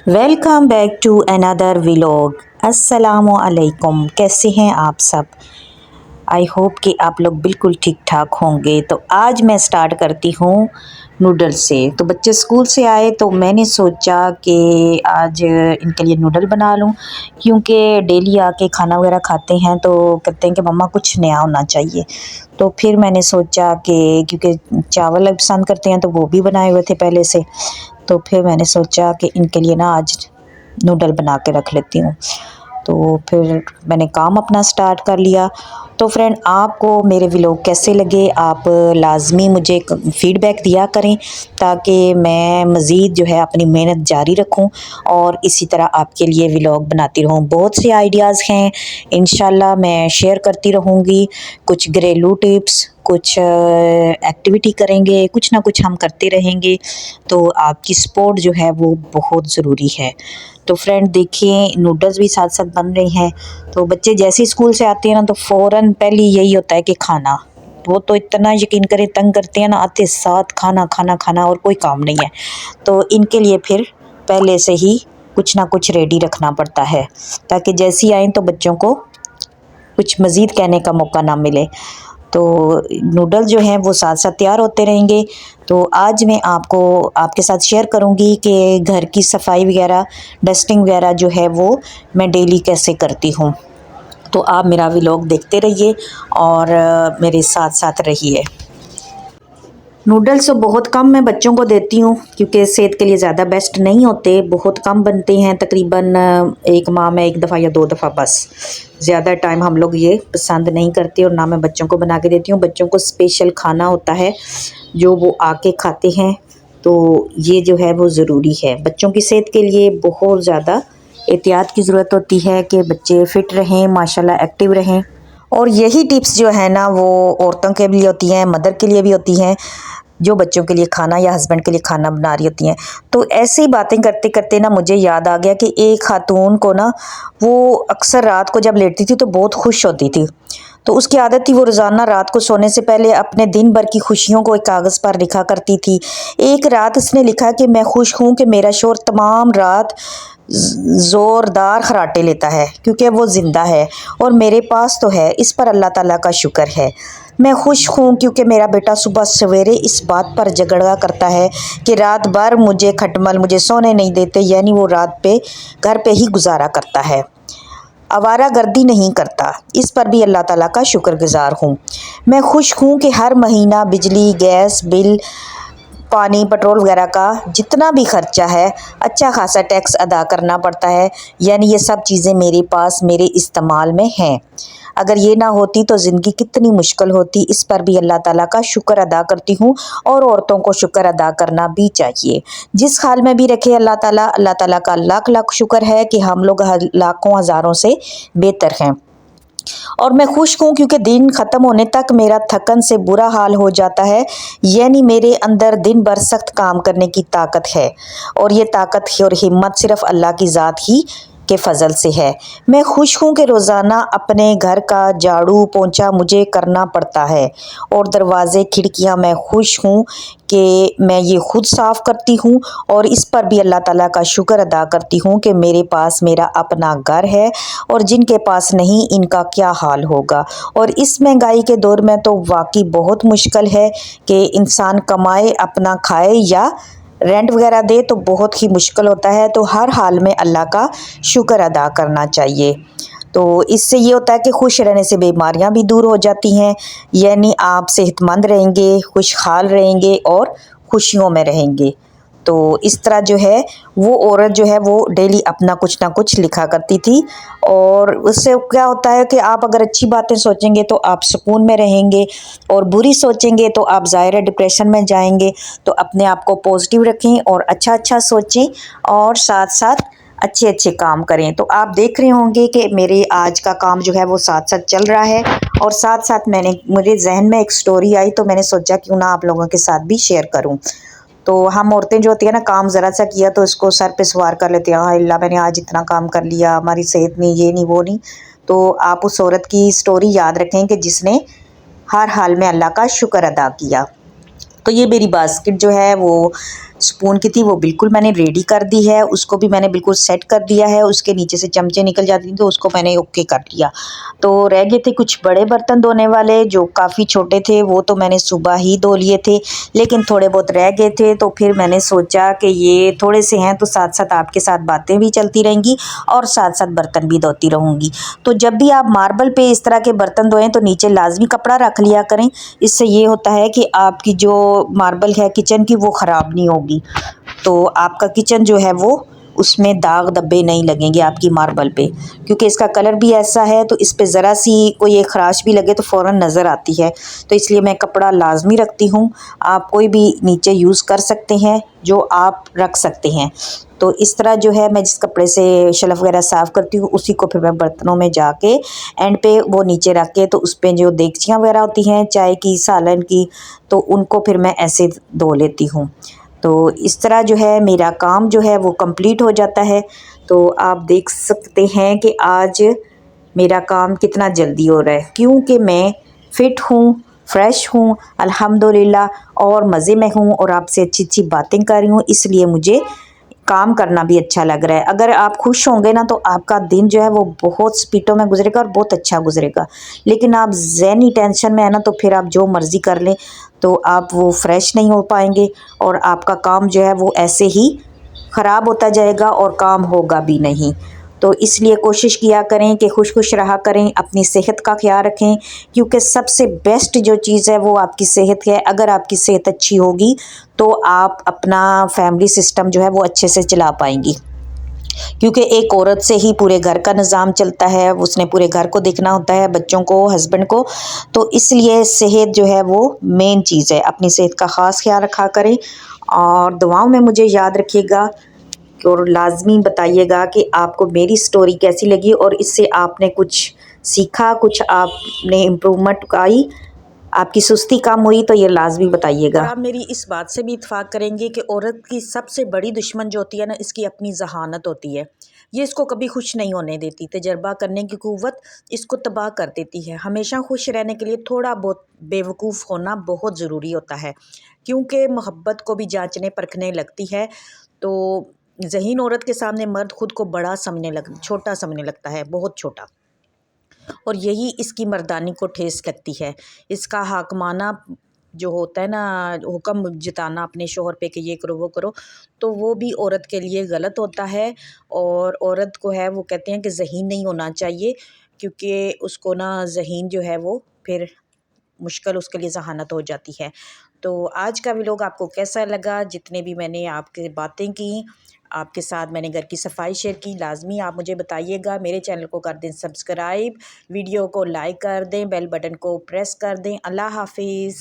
Welcome back to another vlog. अस्सलामुअलैकुम। कैसे हैं आप सब? आई होप कि आप लोग बिल्कुल ठीक ठाक होंगे। तो आज मैं स्टार्ट करती हूँ नूडल्स से। तो बच्चे स्कूल से आए तो मैंने सोचा कि आज इनके लिए नूडल बना लूँ, क्योंकि डेली आके खाना वगैरह खाते हैं तो कहते हैं कि मम्मा कुछ नया होना चाहिए। तो फिर मैंने सोचा कि क्योंकि चावल पसंद करते हैं तो वो भी बनाए हुए थे पहले से, तो फिर मैंने सोचा कि इनके लिए ना आज नूडल बना के रख लेती हूँ। तो फिर मैंने काम अपना स्टार्ट कर लिया। तो फ्रेंड, आपको मेरे व्लॉग कैसे लगे आप लाजमी मुझे फ़ीडबैक दिया करें, ताकि मैं मज़ीद जो है अपनी मेहनत जारी रखूं और इसी तरह आपके लिए व्लॉग बनाती रहूं। बहुत से आइडियाज़ हैं, इंशाल्लाह मैं शेयर करती रहूँगी। कुछ घरेलू टिप्स, कुछ एक्टिविटी करेंगे, कुछ ना कुछ हम करते रहेंगे। तो आपकी सपोर्ट जो है वो बहुत ज़रूरी है। तो फ्रेंड देखिए, नूडल्स भी साथ साथ बन रहे हैं। तो बच्चे जैसे ही स्कूल से आते हैं ना तो फ़ौरन पहले यही होता है कि खाना। वो तो इतना यकीन करें तंग करते हैं ना, आते साथ खाना खाना खाना और कोई काम नहीं है। तो इनके लिए फिर पहले से ही कुछ ना कुछ रेडी रखना पड़ता है, ताकि जैसे ही आएँ तो बच्चों को कुछ मज़ीद कहने का मौका ना मिले। तो नूडल जो हैं वो साथ साथ तैयार होते रहेंगे। तो आज मैं आपको आपके साथ शेयर करूंगी कि घर की सफाई वगैरह, डस्टिंग वगैरह जो है वो मैं डेली कैसे करती हूँ। तो आप मेरा व्लॉग देखते रहिए और मेरे साथ साथ रहिए। नूडल्स तो बहुत कम मैं बच्चों को देती हूँ, क्योंकि सेहत के लिए ज़्यादा बेस्ट नहीं होते, बहुत कम बनते हैं, तकरीबन एक माह में एक दफ़ा या दो दफ़ा बस। ज़्यादा टाइम हम लोग ये पसंद नहीं करते और ना मैं बच्चों को बना के देती हूँ। बच्चों को स्पेशल खाना होता है जो वो आके खाते हैं, तो ये जो है वो ज़रूरी है। बच्चों की सेहत के लिए बहुत ज़्यादा एहतियात की ज़रूरत होती है कि बच्चे फ़िट रहें, माशाल्लाह एक्टिव रहें। और यही टिप्स जो है ना वो औरतों के लिए होती हैं, मदर के लिए भी होती हैं, जो बच्चों के लिए खाना या हस्बैंड के लिए खाना बना रही होती हैं। तो ऐसी बातें करते करते ना मुझे याद आ गया कि एक खातून को ना, वो अक्सर रात को जब लेटती थी तो बहुत खुश होती थी। तो उसकी आदत थी वो रोज़ाना रात को सोने से पहले अपने दिन भर की खुशियों को एक कागज़ पर लिखा करती थी। एक रात उसने लिखा कि मैं खुश हूँ कि मेरा शौहर तमाम रात ज़ोरदार खर्राटे लेता है, क्योंकि वो ज़िंदा है और मेरे पास तो है, इस पर अल्लाह ताला का शुक्र है। मैं खुश हूँ क्योंकि मेरा बेटा सुबह सवेरे इस बात पर झगड़ा करता है कि रात भर मुझे खटमल मुझे सोने नहीं देते, यानी वो रात पे घर पे ही गुजारा करता है, आवारागर्दी नहीं करता। इस पर भी अल्लाह ताला का शुक्रगुजार हूँ। मैं खुश हूँ कि हर महीना बिजली, गैस बिल, पानी, पेट्रोल वगैरह का जितना भी खर्चा है, अच्छा खासा टैक्स अदा करना पड़ता है, यानी ये सब चीज़ें मेरे पास मेरे इस्तेमाल में हैं। अगर ये ना होती तो ज़िंदगी कितनी मुश्किल होती, इस पर भी अल्लाह ताला का शुक्र अदा करती हूँ। और औरतों को शुक्र अदा करना भी चाहिए, जिस हाल में भी रखे अल्लाह ताला का लाख लाख शुक्र है कि हम लोग लाखों हज़ारों से बेहतर हैं। और मैं खुश हूँ क्योंकि दिन ख़त्म होने तक मेरा थकन से बुरा हाल हो जाता है, यानी मेरे अंदर दिन भर सख्त काम करने की ताकत है, और ये ताकत और हिम्मत सिर्फ़ अल्लाह की ज़ात ही के फ़ज़ल से है। मैं खुश हूँ कि रोज़ाना अपने घर का झाड़ू पोंछा मुझे करना पड़ता है, और दरवाज़े खिड़कियाँ मैं खुश हूँ कि मैं ये खुद साफ़ करती हूँ, और इस पर भी अल्लाह ताला का शुक्र अदा करती हूँ कि मेरे पास मेरा अपना घर है, और जिनके पास नहीं इनका क्या हाल होगा। और इस महंगाई के दौर में तो वाकई बहुत मुश्किल है कि इंसान कमाए अपना खाए या रेंट वगैरह दे, तो बहुत ही मुश्किल होता है। तो हर हाल में अल्लाह का शुक्र अदा करना चाहिए। तो इससे ये होता है कि खुश रहने से बीमारियां भी दूर हो जाती हैं, यानी आप सेहतमंद रहेंगे, खुशहाल रहेंगे और खुशियों में रहेंगे। तो इस तरह जो है वो औरत जो है वो डेली अपना कुछ ना कुछ लिखा करती थी, और उससे क्या होता है कि आप अगर अच्छी बातें सोचेंगे तो आप सुकून में रहेंगे, और बुरी सोचेंगे तो आप ज़ाहिर है डिप्रेशन में जाएंगे। तो अपने आप को पॉजिटिव रखें और अच्छा अच्छा सोचें, और साथ साथ अच्छे अच्छे काम करें। तो आप देख रहे होंगे कि मेरे आज का काम जो है वो साथ साथ चल रहा है, और साथ साथ मुझे जहन में एक स्टोरी आई, तो मैंने सोचा क्यों ना आप लोगों के साथ भी शेयर करूं। तो हम औरतें जो होती है ना, काम ज़रा सा किया तो इसको सर पे सवार कर लेते हैं, हाँ अल्लाह मैंने आज इतना काम कर लिया, हमारी सेहत नहीं, ये नहीं वो नहीं। तो आप उस औरत की स्टोरी याद रखें कि जिसने हर हाल में अल्लाह का शुक्र अदा किया। तो ये मेरी बास्केट जो है वो स्पून की थी वो बिल्कुल मैंने रेडी कर दी है, उसको भी मैंने बिल्कुल सेट कर दिया है, उसके नीचे से चमचे निकल जाती थी तो उसको मैंने ओके कर लिया। तो रह गए थे कुछ बड़े बर्तन धोने वाले जो काफ़ी छोटे थे, वो तो मैंने सुबह ही धो लिए थे, लेकिन थोड़े बहुत रह गए थे तो फिर मैंने सोचा कि ये थोड़े से हैं तो साथ साथ आपके साथ बातें भी चलती रहेंगी और साथ साथ बर्तन भी धोती रहूँगी। तो जब भी आप मार्बल पे इस तरह के बर्तन धोएं तो नीचे लाजमी कपड़ा रख लिया करें, इससे ये होता है कि आपकी जो मार्बल है किचन की वो ख़राब नहीं होगी, तो आपका किचन जो है वो उसमें दाग धब्बे नहीं लगेंगे आपकी मार्बल पे, क्योंकि इसका कलर भी ऐसा है तो इस पे ज़रा सी कोई एक खराश भी लगे तो फ़ौरन नज़र आती है। तो इसलिए मैं कपड़ा लाजमी रखती हूँ। आप कोई भी नीचे यूज़ कर सकते हैं जो आप रख सकते हैं। तो इस तरह जो है मैं जिस कपड़े से शेल्फ़ वगैरह साफ़ करती हूँ उसी को फिर मैं बर्तनों में जाके एंड पे वो नीचे रख के, तो उस पे जो देगचियाँ वगैरह होती हैं चाय की, सालन की, तो उनको फिर मैं ऐसे धो लेती हूँ। तो इस तरह जो है मेरा काम जो है वो कंप्लीट हो जाता है। तो आप देख सकते हैं कि आज मेरा काम कितना जल्दी हो रहा है, क्योंकि मैं फ़िट हूँ, फ्रेश हूँ अल्हम्दुलिल्लाह, और मज़े में हूँ और आपसे अच्छी अच्छी बातें कर रही हूँ, इसलिए मुझे काम करना भी अच्छा लग रहा है। अगर आप खुश होंगे ना तो आपका दिन जो है वो बहुत स्पीडों में गुजरेगा और बहुत अच्छा गुजरेगा। लेकिन आप ज़हनी टेंशन में है ना तो फिर आप जो मर्ज़ी कर लें तो आप वो फ्रेश नहीं हो पाएंगे और आपका काम जो है वो ऐसे ही ख़राब होता जाएगा और काम होगा भी नहीं। तो इसलिए कोशिश किया करें कि खुश खुश रहा करें, अपनी सेहत का ख्याल रखें, क्योंकि सबसे बेस्ट जो चीज़ है वो आपकी सेहत है। अगर आपकी सेहत अच्छी होगी तो आप अपना फैमिली सिस्टम जो है वो अच्छे से चला पाएंगी, क्योंकि एक औरत से ही पूरे घर का निज़ाम चलता है, उसने पूरे घर को देखना होता है, बच्चों को, हस्बैंड को। तो इसलिए सेहत जो है वो मेन चीज़ है। अपनी सेहत का ख़ास ख्याल रखा करें और दुआओं में मुझे याद रखिएगा और लाजमी बताइएगा कि आपको मेरी स्टोरी कैसी लगी और इससे आपने कुछ सीखा, कुछ आपने इम्प्रूवमेंट आई, आपकी सुस्ती कम हुई, तो ये लाजमी बताइएगा। आप मेरी इस बात से भी इत्फाक करेंगे कि औरत की सबसे बड़ी दुश्मन जो होती है ना, इसकी अपनी जहानत होती है। ये इसको कभी खुश नहीं होने देती, तजर्बा करने की क़ुव्वत इसको तबाह कर देती है। हमेशा खुश रहने के लिए थोड़ा बहुत बेवकूफ़ होना बहुत ज़रूरी होता है, क्योंकि मोहब्बत को भी जांचने परखने लगती है। तो ज़हीन औरत के सामने मर्द खुद को बड़ा छोटा समझने लगता है, बहुत छोटा, और यही इसकी मर्दानी को ठेस लगती है। इसका हाकमाना जो होता है ना, हुक्म जताना अपने शोहर पे कि ये करो वो करो, तो वो भी औरत के लिए गलत होता है। और औरत को है वो कहते हैं कि ज़हीन नहीं होना चाहिए, क्योंकि उसको ना ज़हीन जो है वो फिर मुश्किल उसके लिए ज़हानत हो जाती है। तो आज का व्लॉग आपको कैसा लगा? जितने भी मैंने आपके बातें की, आपके साथ मैंने घर की सफाई शेयर की, लाजमी आप मुझे बताइएगा। मेरे चैनल को कर दें सब्सक्राइब, वीडियो को लाइक कर दें, बेल बटन को प्रेस कर दें। अल्लाह हाफिज़।